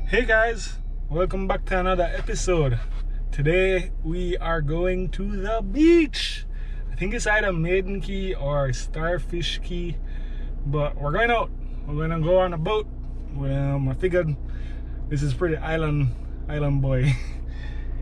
Hey guys, welcome back to another episode. Today we are going to the beach. I think it's either Maiden Key or Starfish Key, but we're going out. We're gonna go on a boat. I figured this is pretty island boy.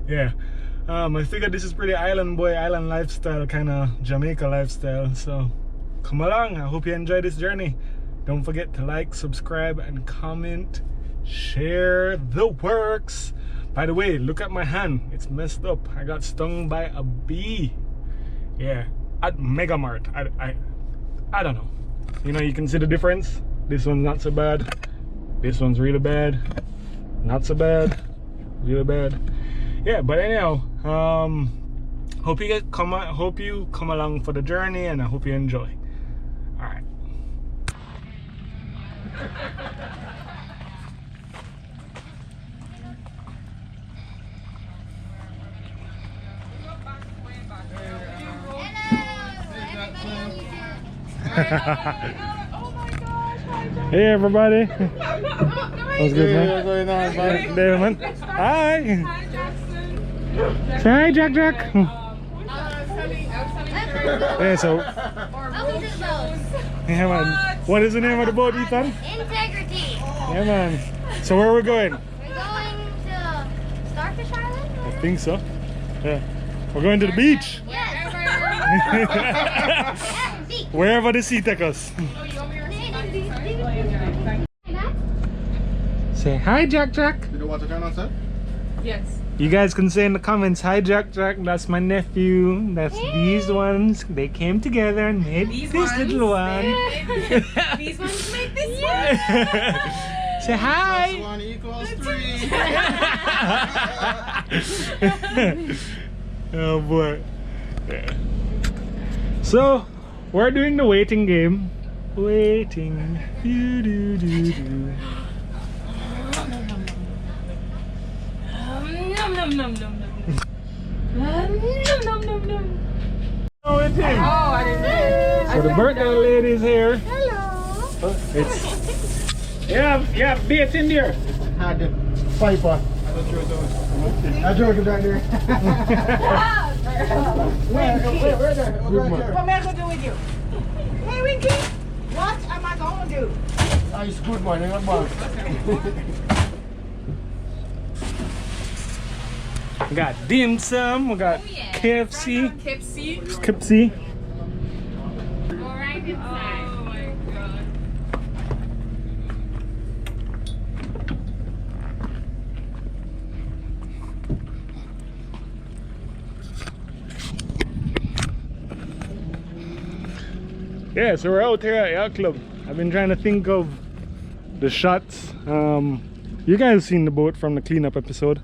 Yeah. I figured this is pretty island boy, island lifestyle, kind of Jamaica lifestyle. So come along. I hope you enjoy this journey. Don't forget to like, subscribe, and comment. Share the works. By the way, look at my hand. It's messed up. I got stung by a bee. Yeah, at Megamart. I don't know. You know, you can see the difference. This one's not so bad. This one's really bad. Not so bad. Really bad. Yeah, but anyhow, hope you come along for the journey, and I hope you enjoy. All right. Hey everybody. What's good, man? What's going on, buddy? There, man. Hi. Hi, Jackson. Say hi, Jack. Yeah, so. Yeah, man. What is the name of the boat, Ethan? Integrity. Yeah, man. So where are we going? We're going to Starfish Island? I think so. Yeah. We're going to the beach. Yes. Wherever the sea takes us. Say hi, Jack. You don't want to turn on, sir? Yes. You guys can say in the comments, hi, Jack. That's my nephew. That's these ones. They came together and made this little one. These ones make this one. Say hi. Plus 1 equals 3. Oh boy. Yeah. So we're doing the waiting game. Waiting. Do. Num num num num num. Oh, it's him. Oh, I didn't know. So the birthday lady's here. Hello. It's yeah, bait in there. Had the piper. I drove it down there. Where there? What am I going to do with you? Hey, Winky, what am I going to do? It's good, man. You're not bad. We got dim sum. We got KFC. Kipsy. Go right inside. Oh my god. Yeah, so we're out here at Yacht Club. I've been trying to think of the shots. You guys seen the boat from the cleanup episode.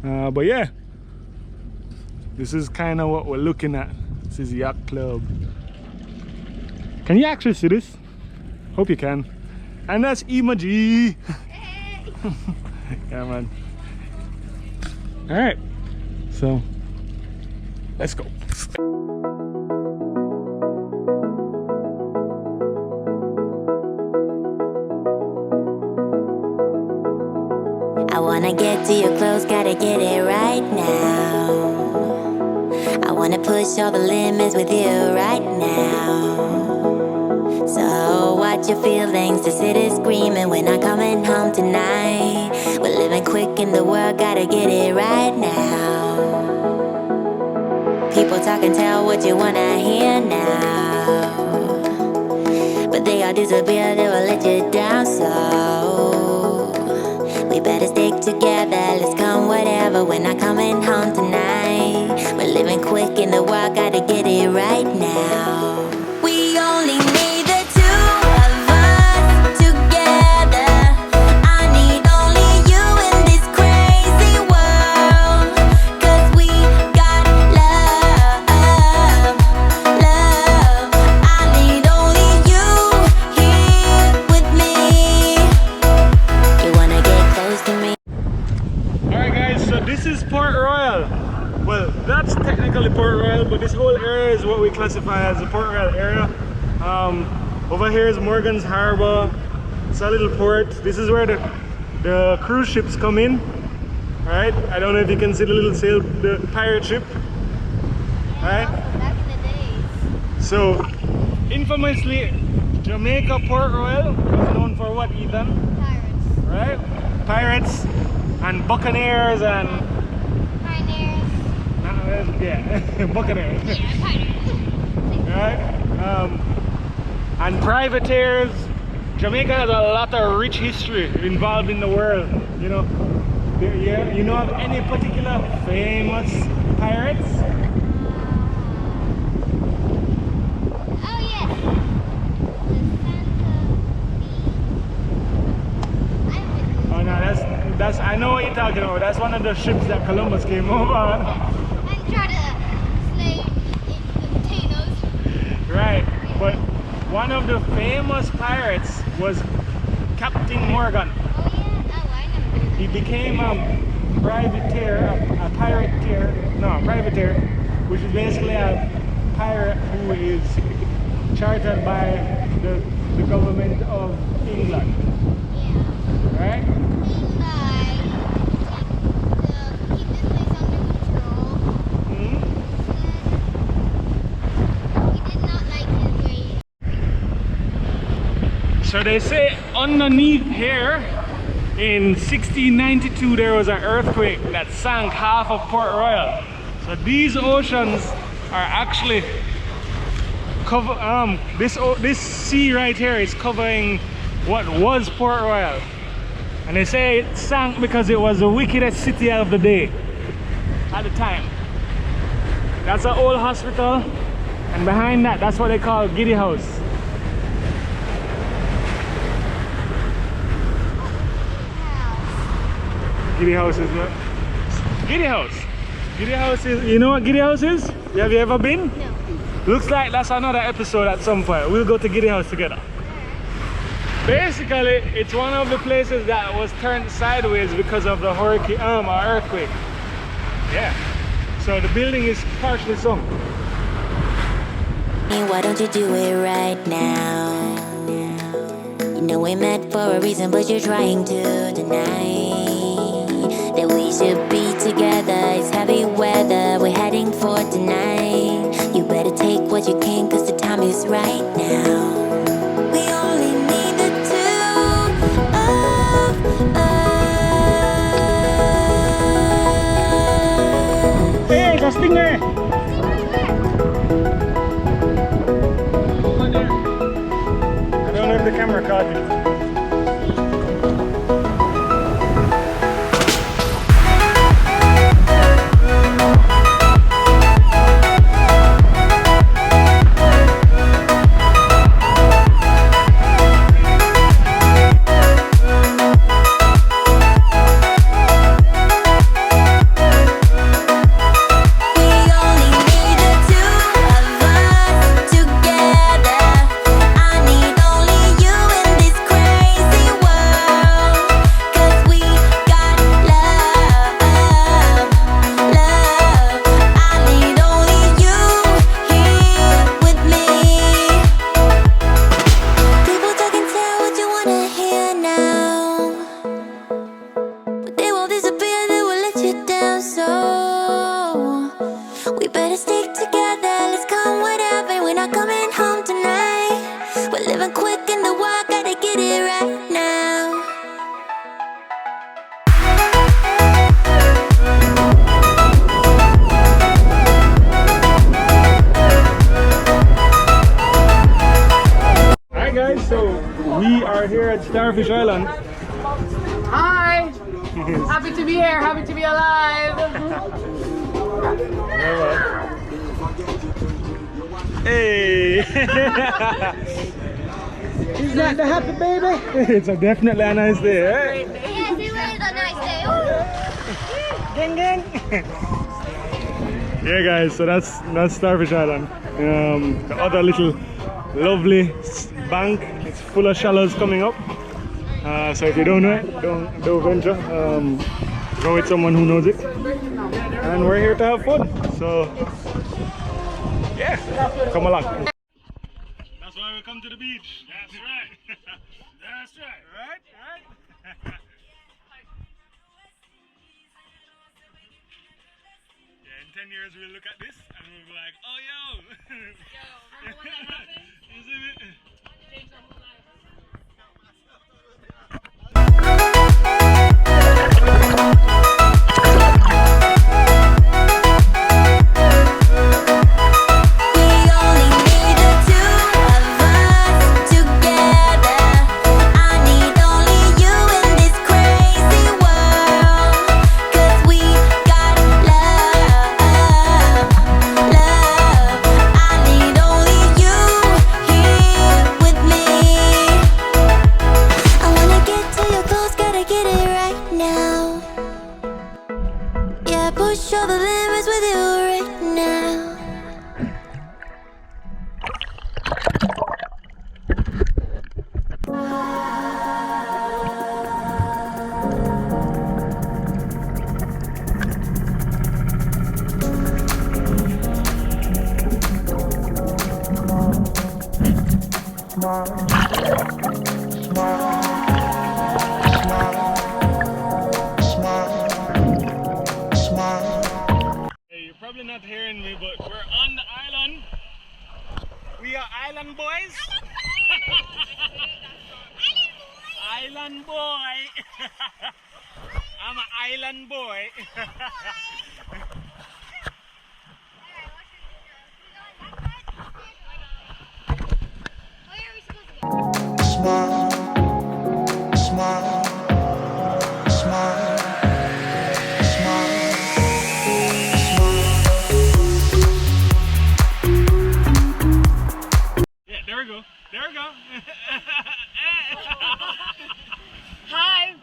But yeah, this is kind of what we're looking at. This is Yacht Club. Can you actually see this? Hope you can. And that's emoji. Yeah, man. All right, so let's go. I wanna get to your clothes, gotta get it right now. I wanna push all the limits with you right now. So watch your feelings, the city's screaming, we're not coming home tonight. We're living quick in the world, gotta get it right now. People talk and tell what you wanna hear now, but they all disappear, they will let you down. So we better stick together, let's come whatever. We're not coming home tonight. We're living quick in the world, gotta get it right now. We only need the two of us together. I need only you in this crazy world. 'Cause we got love. I need only you here with me. You wanna get close to me? Alright guys, so this is Port Royal. Well, that's technically Port Royal, but this whole area is what we classify as the Port Royal area. Over here is Morgan's Harbour. It's a little port. This is where the the cruise ships come in. Right? I don't know if you can see the little sail, the pirate ship. Right? Back in the days. So, infamously, Jamaica Port Royal was known for what, Ethan? Pirates. Right? Pirates and buccaneers and Pioneers. yeah, buccaneers. Yeah, pirates. Right? And privateers. Jamaica has a lot of rich history involved in the world. You know, yeah. You know of any particular famous pirates? Oh yes. The Santa Fe. Oh no, that's I know what you're talking about. That's one of the ships that Columbus came over on. And try to slay the potatoes. Right, but one of the famous pirates was Captain Morgan. Oh yeah. Oh, I never knew that. He became a privateer, which is basically a pirate who is chartered by the government of England. Yeah. Right? To keep this place under control. Mhm. He did not like his ways. So they say underneath here in 1692 there was an earthquake that sank half of Port Royal. So these oceans are actually this sea right here is covering what was Port Royal. And they say it sank because it was the wickedest city of the day at the time. That's an old hospital, and behind that, that's what they call Giddy House. Giddy House is what? Giddy House. Giddy House is, you know what Giddy House is? Have you ever been? No. Looks like that's another episode at some point. We'll go to Giddy House together. Basically, it's one of the places that was turned sideways because of the hurricane, or earthquake. Yeah. So the building is partially sunk. Why don't you do it right now? You know we met for a reason, but you're trying to deny that we should be together. It's heavy weather, we're heading for tonight. You better take what you can, cause the time is right now. We only need the two of us. Hey, there's a stinger! I don't know if the camera caught it. Here at Starfish Island. Hi! Happy to be here, happy to be alive. Hey! Is that the happy baby? It's definitely a nice day, right? Yes, it was a nice day. Gang gang! Yeah guys, so that's Starfish Island. The other little lovely bank, it's full of shallows coming up. So if you don't know it, don't venture. Go with someone who knows it. And we're here to have fun. So yeah, come along. That's why we come to the beach. That's right. That's right. Right? 10 years we'll look at this and we'll be like, oh yo! Remember when that happened? You see me? Changed our whole life. Push all the limits with you right now. Probably not hearing me, but we're on the island. We are island boys. Island boy. I'm an island boy. Smile, smile, smile. There we go. There we go. Hi.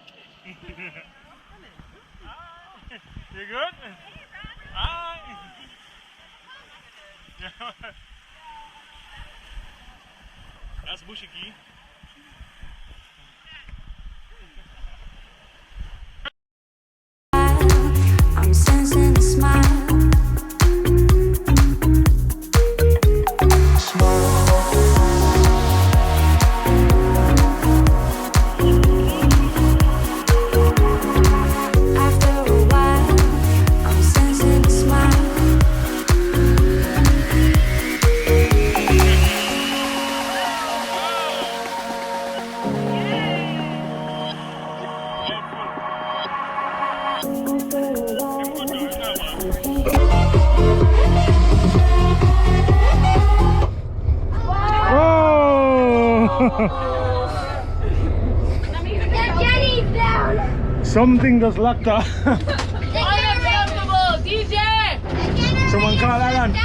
You good? Hi. That's Bushiki. I'm sensing a smile. Jenny's down. Something just locked up. Unacceptable, DJ. Someone call Alan. Down.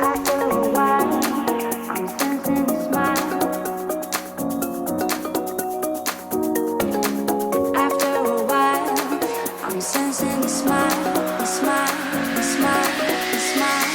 After a while, I'm sensing a smile. After a while, I'm sensing a smile, a smile, a smile, a smile, a smile.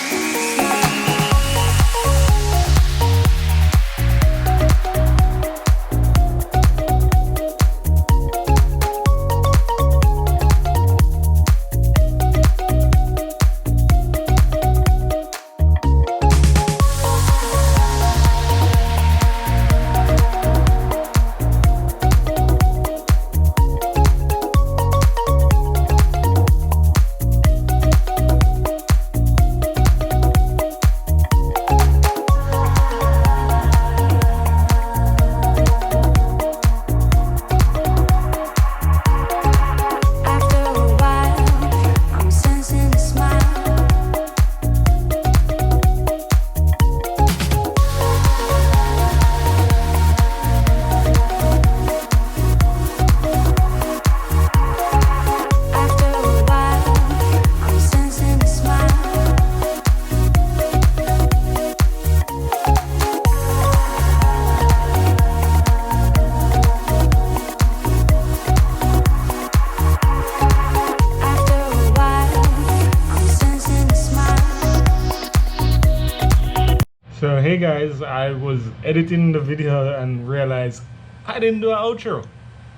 So hey guys, I was editing the video and realized I didn't do an outro.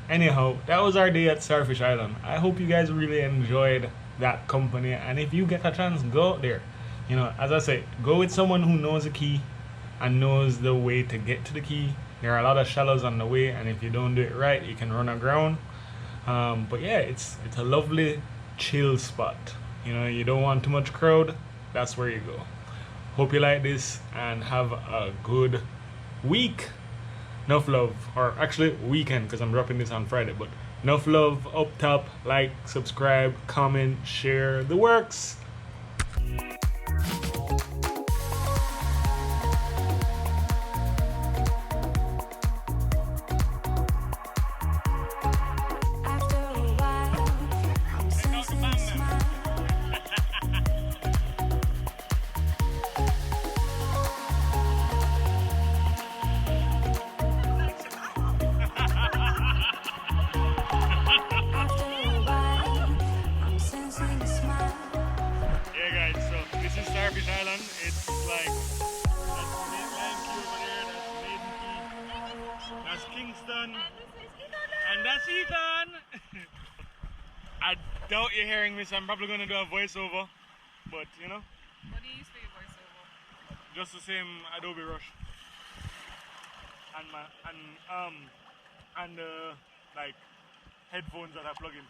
Anyhow, that was our day at Starfish Island. I hope you guys really enjoyed that company, and if you get a chance, go out there. You know, as I say, go with someone who knows the key and knows the way to get to the key. There are a lot of shallows on the way, and if you don't do it right, you can run aground. But yeah, it's a lovely chill spot. You know, you don't want too much crowd, that's where you go. Hope you like this and have a good week. Enough love, or actually weekend, because I'm dropping this on Friday. But enough love up top. Like, subscribe, comment, share, the works. Yeah, guys, so this is Starfish Island. It's like that's Maitland Key over there, that's Maiden Key, that's Kingston, and that's Ethan. I doubt you're hearing me, so I'm probably gonna do a voiceover, but you know. What do you use for your voiceover? Just the same Adobe Rush and my like headphones that I plug in.